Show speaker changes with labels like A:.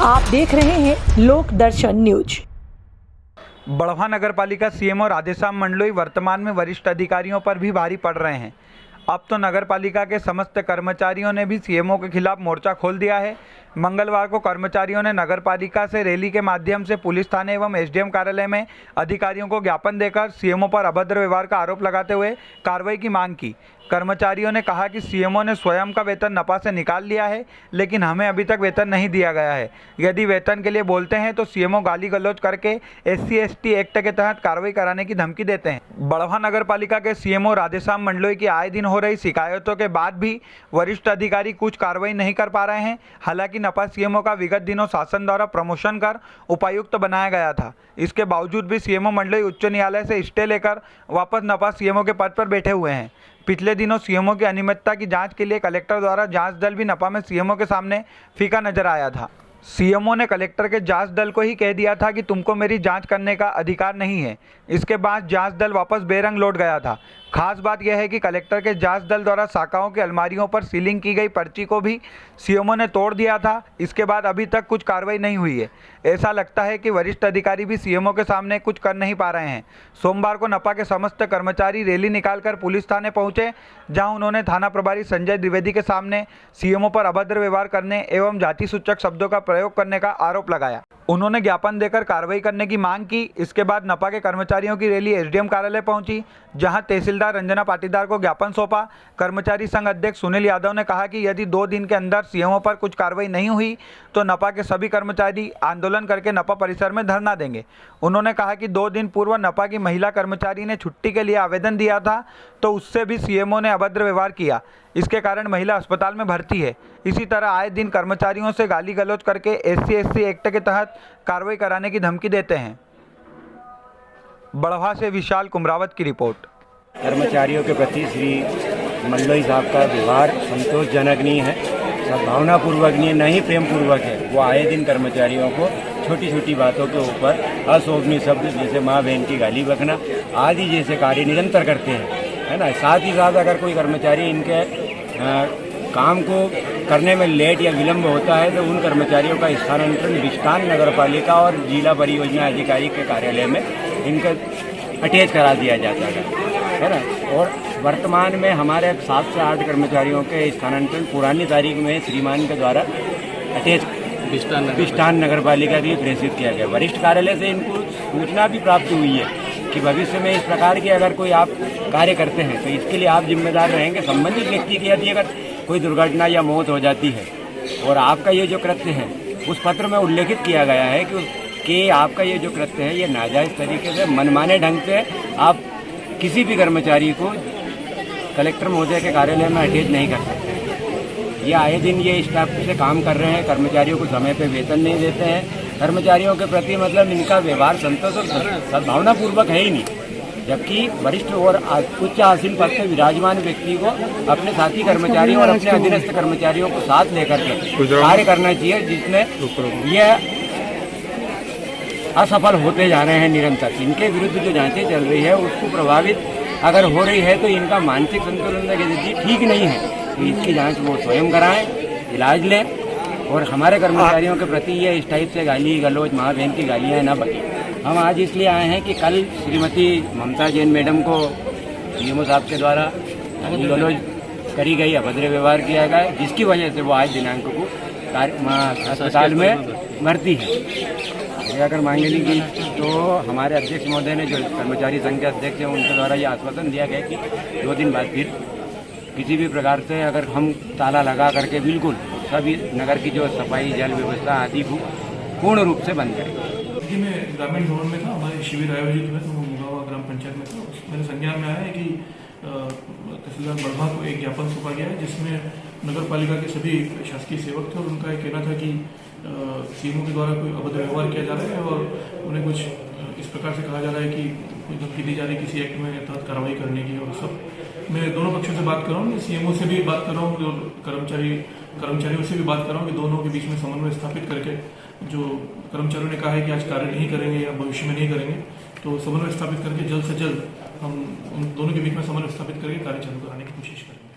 A: आप देख रहे हैं लोक दर्शन न्यूज।
B: बड़वा नगर पालिका सीएमओ राधेश्याम मंडलोई वर्तमान में वरिष्ठ अधिकारियों पर भी भारी पड़ रहे हैं। अब तो नगर पालिका के समस्त कर्मचारियों ने भी सीएमओ के खिलाफ मोर्चा खोल दिया है। मंगलवार को कर्मचारियों ने नगर पालिका से रैली के माध्यम से पुलिस थाने एवं एसडीएम कार्यालय में अधिकारियों को ज्ञापन देकर सीएमओ पर अभद्र व्यवहार का आरोप लगाते हुए कार्रवाई की मांग की। कर्मचारियों ने कहा कि सीएमओ ने स्वयं का वेतन नपा से निकाल लिया है, लेकिन हमें अभी तक वेतन नहीं दिया गया है। यदि वेतन के लिए बोलते हैं तो सीएमओ गाली गलौज करके SC/ST एक्ट के तहत कार्रवाई कराने की धमकी देते हैं। बड़वा नगर पालिका के सीएमओ राधेश्याम मंडलोई की आए दिन हो रही शिकायतों के बाद भी वरिष्ठ अधिकारी कुछ कार्रवाई नहीं कर पा रहे हैं। हालांकि नपा सीएमओ का विगत दिनों शासन द्वारा प्रमोशन कर उपायुक्त बनाया गया था। इसके बावजूद भी सीएमओ मंडलोई उच्च न्यायालय से स्टे लेकर वापस नपा सीएमओ के पद पर बैठे हुए हैं। पिछले दिनों सीएमओ की अनियमितता की जांच के लिए कलेक्टर द्वारा जांच दल भी नपा में सीएमओ के सामने फीका नजर आया था। सीएमओ ने कलेक्टर के जांच दल को ही कह दिया था कि तुमको मेरी जांच करने का अधिकार नहीं है। इसके बाद जांच दल वापस बेरंग लौट गया था। खास बात यह है कि कलेक्टर के जांच दल द्वारा शाखाओं की अलमारियों पर सीलिंग की गई पर्ची को भी सीएमओ ने तोड़ दिया था। इसके बाद अभी तक कुछ कार्रवाई नहीं हुई है। ऐसा लगता है कि वरिष्ठ अधिकारी भी सीएमओ के सामने कुछ कर नहीं पा रहे हैं। सोमवार को नपा के समस्त कर्मचारी रैली निकालकर पुलिस थाने पहुंचे, जहां उन्होंने थाना प्रभारी संजय द्विवेदी के सामने सीएमओ पर अभद्र व्यवहार करने एवं जाति सूचक शब्दों का प्रयोग करने का आरोप लगाया। उन्होंने ज्ञापन देकर कार्रवाई करने की मांग की। इसके बाद नपा के कर्मचारियों की रैली एसडीएम कार्यालय पहुंची, जहां तहसीलदार रंजना पाटीदार को ज्ञापन सौंपा। कर्मचारी संघ अध्यक्ष सुनील यादव ने कहा कि यदि 2 दिन के अंदर सीएमओ पर कुछ कार्रवाई नहीं हुई तो नपा के सभी कर्मचारी आंदोलन करके नपा परिसर में धरना देंगे। उन्होंने कहा कि 2 दिन पूर्व नपा की महिला कर्मचारी ने छुट्टी के लिए आवेदन दिया था, तो उससे भी सीएमओ ने अभद्र व्यवहार किया। इसके कारण महिला अस्पताल में भर्ती है। इसी तरह आए दिन कर्मचारियों से गाली गलौज करके SC/ST एक्ट के तहत कार्रवाई कराने की धमकी देते हैं। बड़वा से विशाल कुमरावत की रिपोर्ट।
C: कर्मचारियों के प्रति श्री मंडलोई साहब का व्यवहार संतोषजनक नहीं है, सद्भावनापूर्वक नहीं है, न ही प्रेमपूर्वक है। वो आए दिन कर्मचारियों को छोटी छोटी बातों के ऊपर अशोभनीय शब्द जैसे माँ बहन की गाली बकना आदि जैसे कार्य निरंतर करते हैं, है ना। साथ ही साथ अगर कोई कर्मचारी इनके काम को करने में लेट या विलंब होता है तो उन कर्मचारियों का स्थानांतरण विष्टान नगर पालिका और जिला परियोजना अधिकारी के कार्यालय में इनका अटैच करा दिया जाता है ना। और वर्तमान में हमारे 7 से 8 कर्मचारियों के स्थानांतरण पुरानी तारीख में श्रीमान के द्वारा अटैच विष्टान नगर पालिका के लिए प्रेषित किया गया। वरिष्ठ कार्यालय से इनको सूचना भी प्राप्त हुई है कि भविष्य में इस प्रकार के अगर कोई आप कार्य करते हैं तो इसके लिए आप जिम्मेदार रहेंगे। संबंधित व्यक्ति की यदि अगर कोई दुर्घटना या मौत हो जाती है और आपका ये जो कृत्य है उस पत्र में उल्लेखित किया गया है कि आपका ये जो कृत्य है ये नाजायज़ तरीके से मनमाने ढंग से आप किसी भी कर्मचारी को कलेक्टर महोदय के कार्यालय में अटैच नहीं कर सकते। ये आए दिन ये स्टाफ से काम कर रहे हैं, कर्मचारियों को समय पे वेतन नहीं देते हैं। कर्मचारियों के प्रति मतलब इनका व्यवहार संतोष और सद्भावनापूर्वक है ही नहीं, जबकि वरिष्ठ और उच्च आसीन पद से विराजमान व्यक्ति को अपने साथी कर्मचारियों और अपने अधीनस्थ कर्मचारियों को साथ लेकर के कार्य करना चाहिए, जिसमें यह असफल होते जा रहे हैं निरंतर। इनके विरुद्ध जो जांचें चल रही है उसको प्रभावित अगर हो रही है तो इनका मानसिक संतुलन यदि ठीक नहीं है तो इसकी जांच वो स्वयं कराएं, इलाज लें। और हमारे कर्मचारियों के प्रति ये इस टाइप से गाली गलौज माँ बहन की गालियाँ न बकें। हम आज इसलिए आए हैं कि कल श्रीमती ममता जैन मैडम को सीएमओ साहब के द्वारा गाली गलौज करी गई, अभद्र व्यवहार किया गया, जिसकी वजह से वो आज दिनांक को अस्पताल में भर्ती है। अगर मांगे नहीं की तो हमारे अध्यक्ष महोदय ने जो कर्मचारी संघ के अध्यक्ष हैं उनके द्वारा ये आश्वासन दिया गया कि 2 दिन बाद फिर किसी भी प्रकार से अगर हम ताला लगा करके बिल्कुल सभी नगर की जो सफाई जल व्यवस्था आदि को पूर्ण रूप से बंद करेंगे।
D: मैं ग्रामीण भवन में था, हमारे शिविर आयोजित हुए तो मुगावा ग्राम पंचायत में था। मेरे संज्ञान में आया है कि तहसीलदार बड़वा को एक ज्ञापन सौंपा गया है, जिसमें नगर पालिका के सभी शासकीय सेवक थे और उनका एक कहना था कि सीएमओ के द्वारा कोई अभद्र व्यवहार किया जा रहा है और उन्हें कुछ इस प्रकार से कहा जा रहा है कि कोई धमकी दी जा रही है किसी एक्ट में तहत कार्रवाई करने की। और सब मैं दोनों पक्षों से बात कर रहा हूँ, सीएमओ से भी बात कर रहा हूँ और कर्मचारियों से भी बात कर रहा हूँ कि दोनों के बीच में समन्वय स्थापित करके, जो कर्मचारियों ने कहा है कि आज कार्य नहीं करेंगे या भविष्य में नहीं करेंगे, तो समन्वय स्थापित करके जल्द से जल्द हम उन दोनों के बीच में समन्वय स्थापित करके कार्य चालू कराने की कोशिश करेंगे।